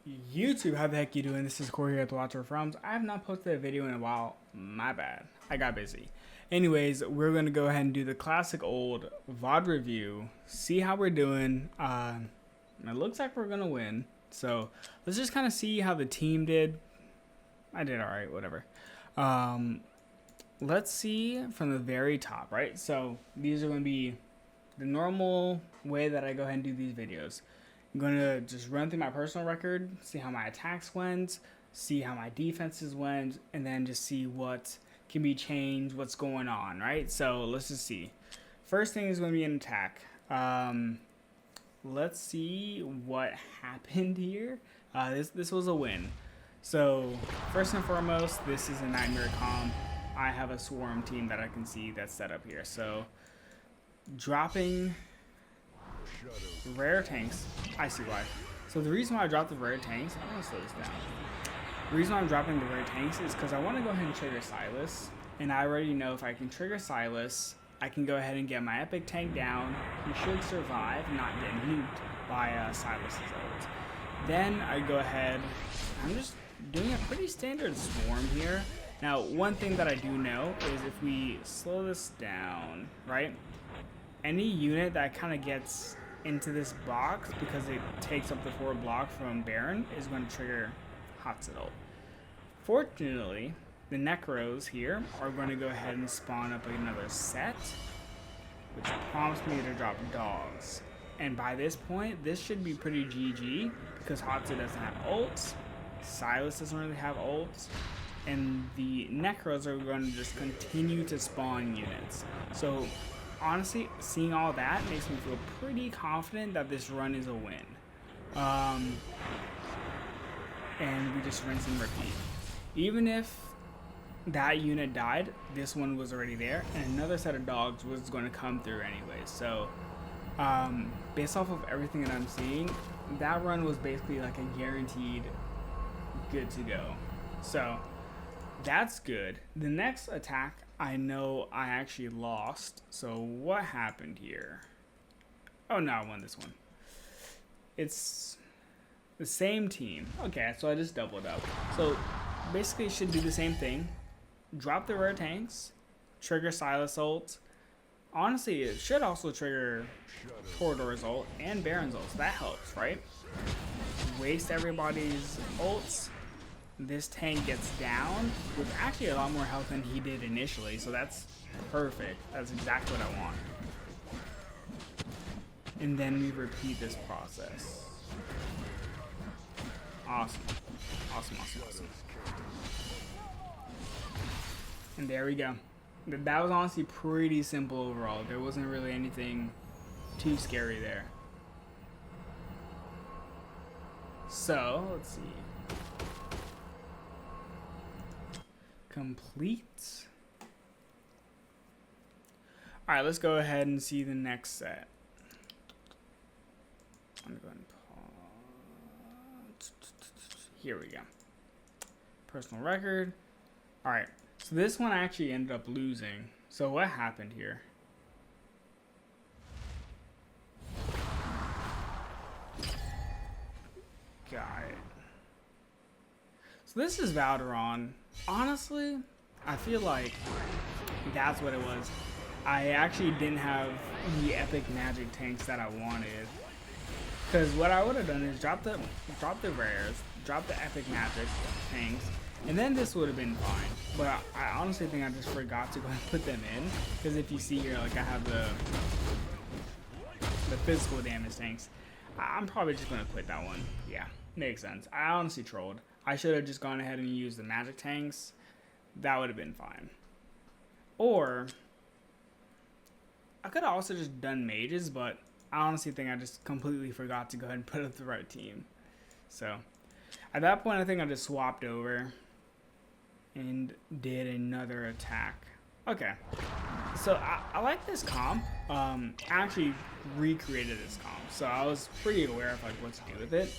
YouTube, how the heck you doing? This is Corey here at the Watcher Froms. I have not posted a video in a while. My bad. I got busy. Anyways, we're going to go ahead and do the classic old VOD review. See how we're doing. It looks like we're going to win. So let's just kind of see how the team did. I did alright, whatever. Let's see from the very top, right? So these are going to be the normal way that I go ahead and do these videos. I'm going to just run through my personal record, see how my attacks went, see how my defenses went, and then just see what can be changed, what's going on, right? So let's just see. First thing is going to be an attack. Let's see what happened here. This was a win. So first and foremost, this is a nightmare comp. I have a swarm team that I can see that's set up here. So dropping rare tanks, I see why. So the reason why I dropped the rare tanks, I want to slow this down. The reason why I'm dropping the rare tanks is because I want to go ahead and trigger Silas. And I already know if I can trigger Silas, I can go ahead and get my epic tank down. He should survive, not get nuked by Silas's ult. Then I go ahead, I'm just doing a pretty standard swarm here. Now, one thing that I do know is if we slow this down, right? Any unit that kind of gets into this box because it takes up the forward block from Baron is going to trigger Hotset ult. Fortunately, the Necros here are going to go ahead and spawn up another set, which prompts me to drop dogs. And by this point, this should be pretty GG because Hotset doesn't have ults, Silas doesn't really have ults, and the Necros are going to just continue to spawn units. So honestly, seeing all that makes me feel pretty confident that this run is a win. And we just rinse and repeat. Even if that unit died, this one was already there, and another set of dogs was going to come through anyway. So based off of everything that I'm seeing, that run was basically like a guaranteed good to go. So that's good. The next attack, I know I actually lost. So what happened here? Oh no, I won this one. It's the same team. Okay, so I just doubled up. So basically it should do the same thing. Drop the rare tanks, trigger Silas ult. Honestly, it should also trigger Corridor's ult and Baron's ult. So that helps, right? Waste everybody's ults. This tank gets down with actually a lot more health than he did initially, so that's perfect. That's exactly what I want. And then we repeat this process. Awesome. Awesome, awesome, awesome. And there we go. That was honestly pretty simple overall. There wasn't really anything too scary there. So, let's see. Complete. Alright, let's go ahead and see the next set. I'm going to go ahead and pause. Here we go. Personal record. Alright, so this one I actually ended up losing. So what happened here? Got it. So this is Valderon. Honestly, I feel like that's what it was. I actually didn't have the epic magic tanks that I wanted. Because what I would have done is drop the rares, drop the epic magic tanks, and then this would have been fine. But I honestly think I just forgot to go and put them in. Because if you see here, like I have the physical damage tanks. I'm probably just going to quit that one. Yeah, makes sense. I honestly trolled. I should have just gone ahead and used the magic tanks. That would have been fine. Or I could have also just done mages, but I honestly think I just completely forgot to go ahead and put up the right team. So at that point, I think I just swapped over and did another attack. Okay. So I like this comp. I actually recreated this comp, so I was pretty aware of like what to do with it.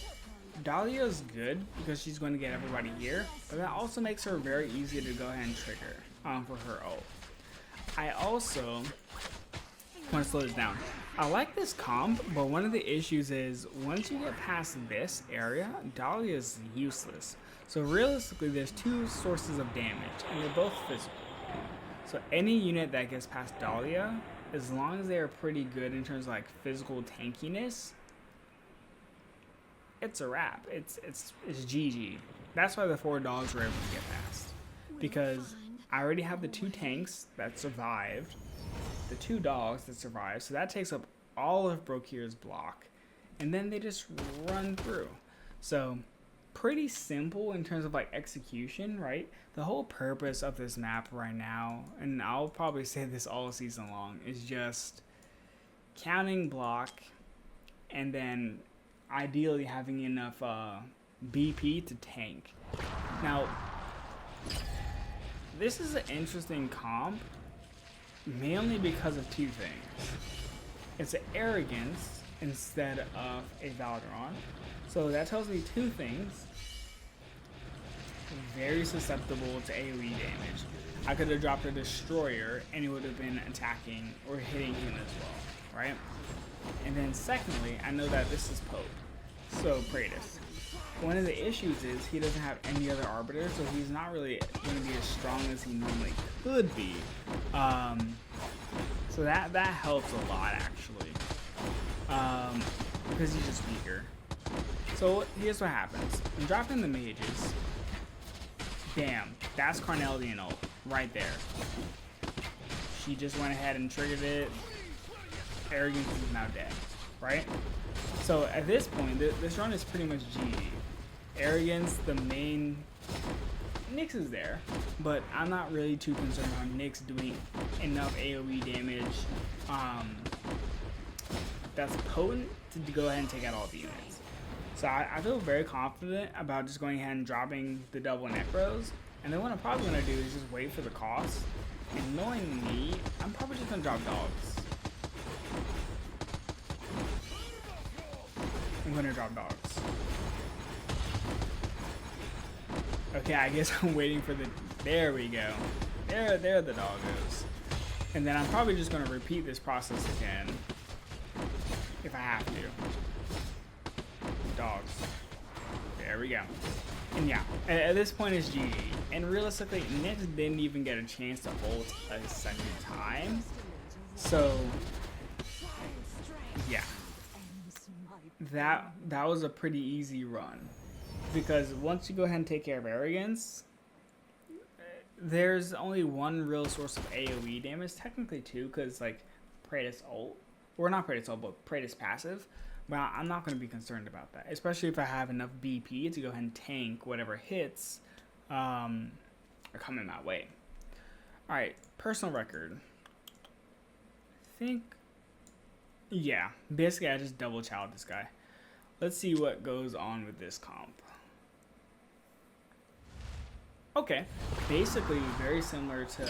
Dahlia's good because she's going to get everybody here, but that also makes her very easy to go ahead and trigger for her ult. I also want to slow this down. I like this comp, but one of the issues is once you get past this area, Dahlia is useless. So realistically, there's two sources of damage, and they're both physical. So any unit that gets past Dahlia, as long as they are pretty good in terms of like physical tankiness, it's a wrap. It's GG. That's why the 4 dogs were able to get past, because I already have the 2 tanks that survived, the 2 dogs that survived, so that takes up all of Brokir's block, and then they just run through. So pretty simple in terms of like execution, right? The whole purpose of this map right now, and I'll probably say this all season long, is just counting block and then ideally having enough BP to tank. Now, this is an interesting comp, mainly because of 2 things. It's an arrogance instead of a Valderon. So that tells me 2 things. Very susceptible to AoE damage. I could have dropped a destroyer and it would have been attacking or hitting him as well, right? And then secondly, I know that this is Pope, so Praetus. One of the issues is he doesn't have any other arbiter, so he's not really going to be as strong as he normally could be. So that helps a lot actually, because he's just weaker. So here's what happens. I'm dropping the mages. Damn, that's Carnelian ult right there. She just went ahead and triggered it. Arrogance is now dead, right? So at this point, this run is pretty much GG. Arrogance, the main... Nyx is there, but I'm not really too concerned about Nyx doing enough AoE damage that's potent to go ahead and take out all the units. So I feel very confident about just going ahead and dropping the double Necros, and then what I'm probably going to do is just wait for the cost, and knowing me, I'm probably just going to drop dogs. I'm going to drop dogs. Okay, I guess I'm waiting for the... There we go. There the doggos. And then I'm probably just going to repeat this process again, if I have to. Dogs. There we go. And yeah, at this point it's GG. And realistically, Nyx didn't even get a chance to ult a second time. So yeah, that was a pretty easy run, because once you go ahead and take care of arrogance, there's only one real source of AoE damage, technically 2, because like Praetus ult, or not Praetus ult, but Praetus passive. But I'm not going to be concerned about that, especially if I have enough BP to go ahead and tank whatever hits are coming my way. Alright, personal record. I think, yeah, basically I just double chowed this guy. Let's see what goes on with this comp. Okay, basically very similar to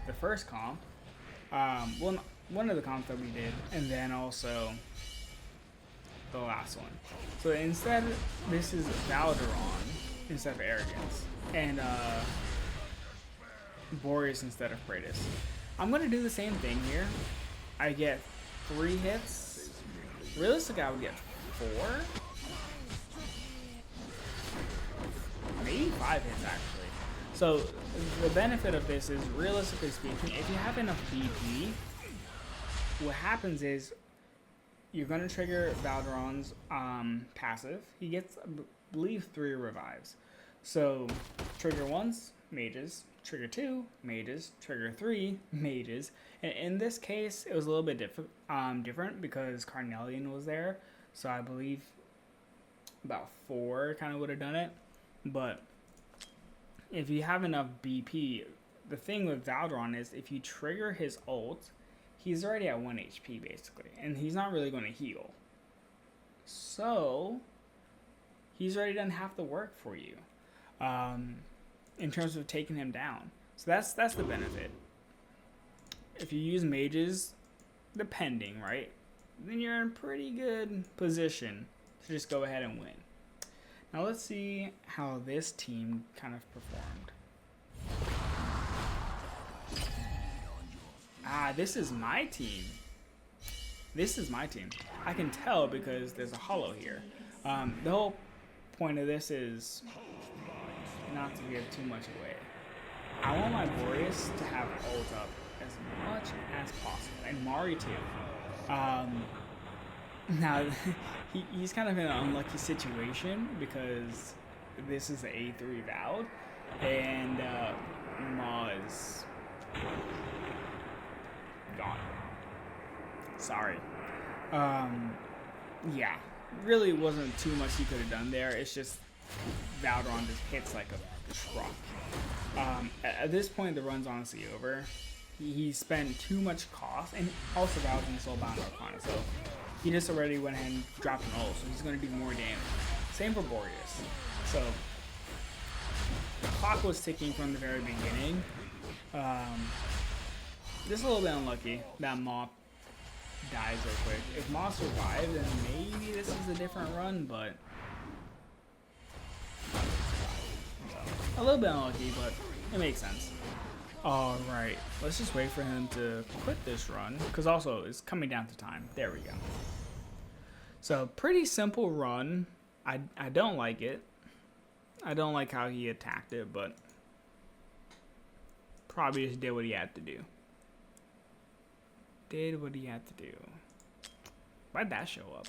the first comp. Well, one of the comps that we did, and then also the last one. So instead, this is Valderon instead of Arrogance, and Boreas instead of Praetus. I'm gonna do the same thing here. I get 3 hits. Realistically, I would get 4. Maybe 5 hits actually. So the benefit of this is, realistically speaking, if you have enough BP, what happens is you're going to trigger Valderon's passive. He gets, I believe, 3 revives. So trigger once, mages. Trigger 2, mages. Trigger 3, mages. And in this case, it was a little bit different because Carnelian was there. So I believe about 4 kind of would have done it. But if you have enough BP, the thing with Valderon is if you trigger his ult, he's already at 1 HP basically, and he's not really going to heal. So he's already done half the work for you in terms of taking him down. So that's the benefit. If you use mages, depending, right, then you're in a pretty good position to just go ahead and win. Now let's see how this team kind of performed. Ah, this is my team. This is my team. I can tell because there's a hollow here. The whole point of this is not to give too much away. I want my Boreas to have ult up as much as possible, and Mari too. Now, he's kind of in an unlucky situation because this is the A3 Valve, and Ma is gone. Sorry. Yeah, really wasn't too much he could have done there. It's just Valdron just hits like a truck. At this point, the run's honestly over. He spent too much cost, and also Valdron is soulbound Arcana, so he just already went ahead and dropped an ult, so he's going to do more damage. Same for Boreas. So the clock was ticking from the very beginning. Just a little bit unlucky that Maw dies real quick. If Maw survived, then maybe this is a different run, but a little bit unlucky, but it makes sense. Alright, let's just wait for him to quit this run, because also it's coming down to time. There we go. So, pretty simple run. I don't like it. I don't like how he attacked it, but probably just did what he had to do. Did what he had to do. Why'd that show up?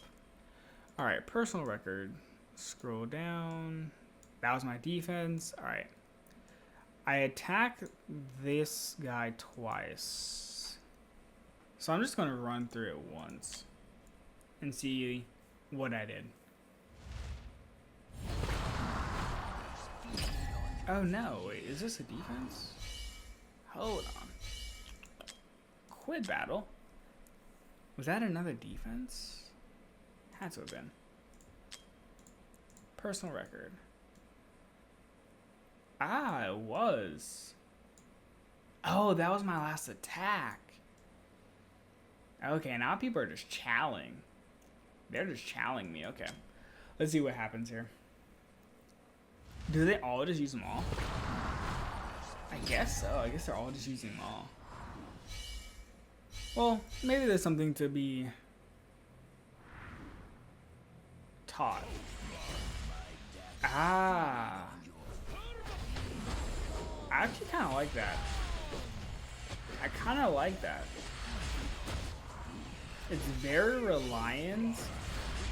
Alright, personal record. Scroll down. That was my defense. Alright. I attacked this guy twice. So I'm just going to run through it once and see what I did. Oh no, wait, is this a defense? Hold on. Quit battle. Was that another defense? Had to have been. Personal record. Ah, it was. Oh, that was my last attack. Okay, now people are just chowing. They're just chowing me. Okay. Let's see what happens here. Do they all just use them all? I guess so. I guess they're all just using them all. Well, maybe there's something to be taught. Ah. I actually kind of like that. I kind of like that. It's very reliant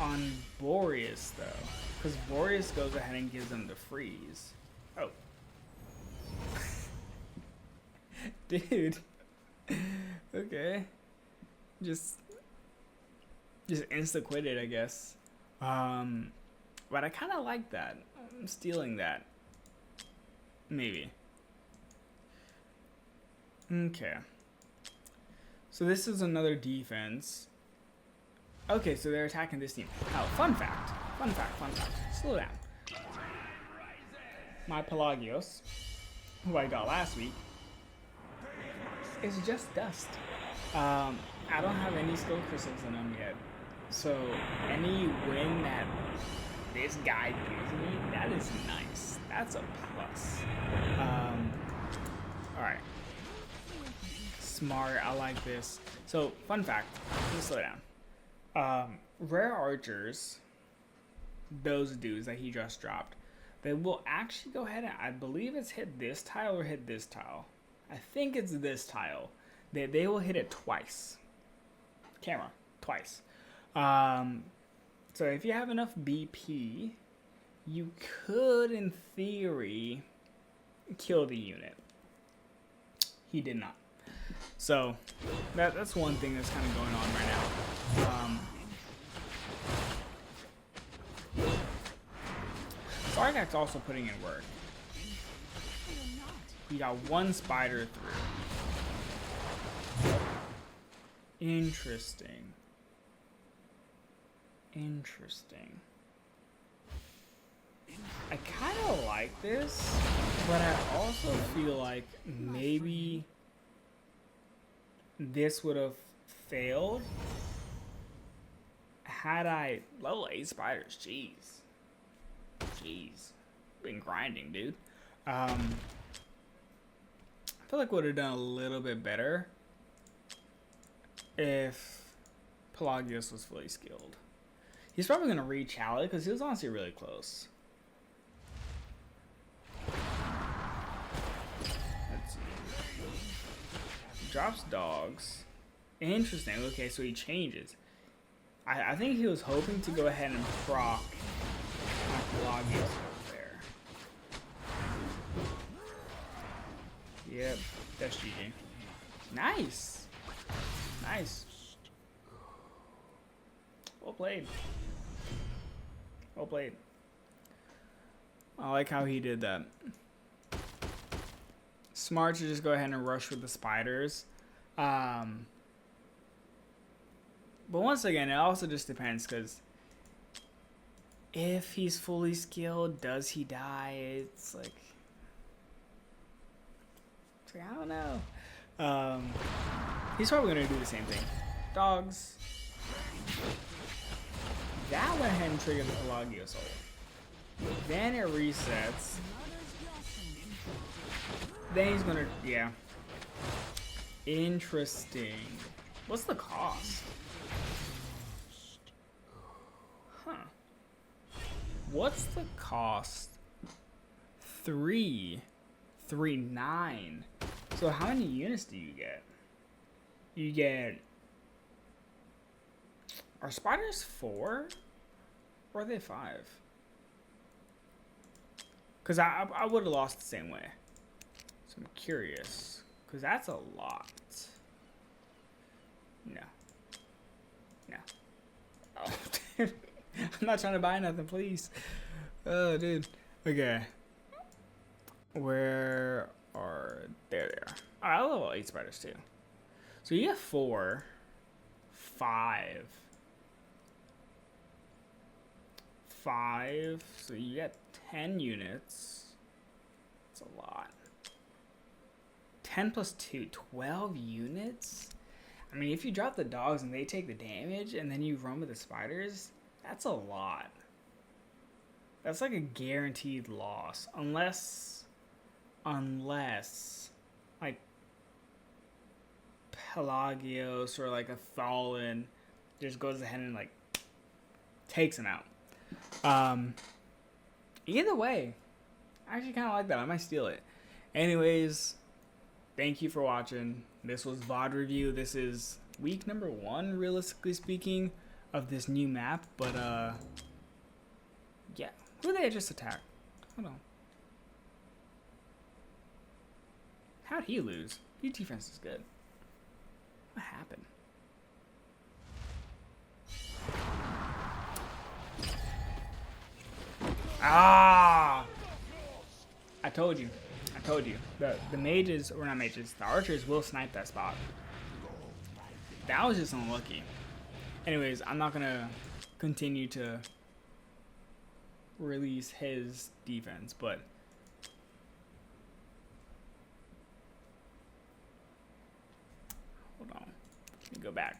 on Boreas, though. Because Boreas goes ahead and gives them the freeze. Oh. Dude. Okay. Just insta-quitted, I guess. But I kind of like that. I'm stealing that. Maybe. Okay. So this is another defense. Okay, so they're attacking this team. Oh, fun fact. Fun fact. Slow down. My Pelagios, who I got last week, is just dust. I don't have any skill crystals in them yet. So any win that this guy gives me, that is nice. That's a plus. Alright. Smart, I like this. So, fun fact, let me slow down. Rare archers, those dudes that he just dropped, they will actually go ahead and, I believe it's hit this tile or hit this tile. I think it's this tile. They will hit it twice. Camera, twice. So if you have enough BP, you could, in theory, kill the unit. He did not. So that's one thing that's kind of going on right now. Sargak's also putting in work. He got one spider through. Interesting. I kind of like this, but I also feel like maybe this would have failed had I level 8 spiders. Jeez, been grinding, dude. I feel like would have done a little bit better if Pelagios was fully skilled. He's probably going to re-challenge because he was honestly really close. Let's see. Drops dogs. Interesting. Okay, so he changes. I think he was hoping to go ahead and proc Pelagios over there. Yep, that's GG. Nice. Nice. Well played. Well played. I like how he did that. Smart to just go ahead and rush with the spiders. But once again, it also just depends, because if he's fully skilled, does he die? It's like I don't know. He's probably going to do the same thing. Dogs. That went ahead and triggered the Pelagios ult. Then it resets. Then he's going to, yeah. Interesting. What's the cost? Huh. What's the cost? 3.9. So how many units do you get? You get... Are spiders 4? Or are they 5? Because I would have lost the same way. So I'm curious. Because that's a lot. No. No. Oh, dude. I'm not trying to buy nothing, please. Oh, dude. Okay. Where are... There they are. I level 8 spiders, too. So you get 4. 5. 5. So you get 10 units. That's a lot. 10 plus 2. 12 units? I mean, if you drop the dogs and they take the damage, and then you run with the spiders, that's a lot. That's like a guaranteed loss. Unless, like, Pelagios or like a Thalin just goes ahead and like takes him out. Either way, I actually kind of like that. I might steal it. Anyways, thank you for watching. This was VOD review. This is week number 1, realistically speaking, of this new map. But yeah, who did they just attack? Hold on. How'd he lose? His defense is good. What happened? Ah! I told you. The mages, or not mages, the archers will snipe that spot. That was just unlucky. Anyways, I'm not gonna continue to release his defense, but hold on. Let me go back.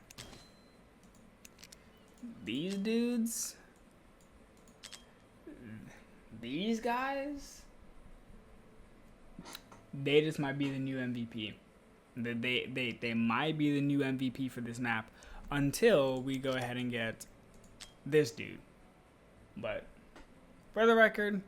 These dudes, these guys, they just might be the new MVP. They might be the new MVP for this map until we go ahead and get this dude. But for the record,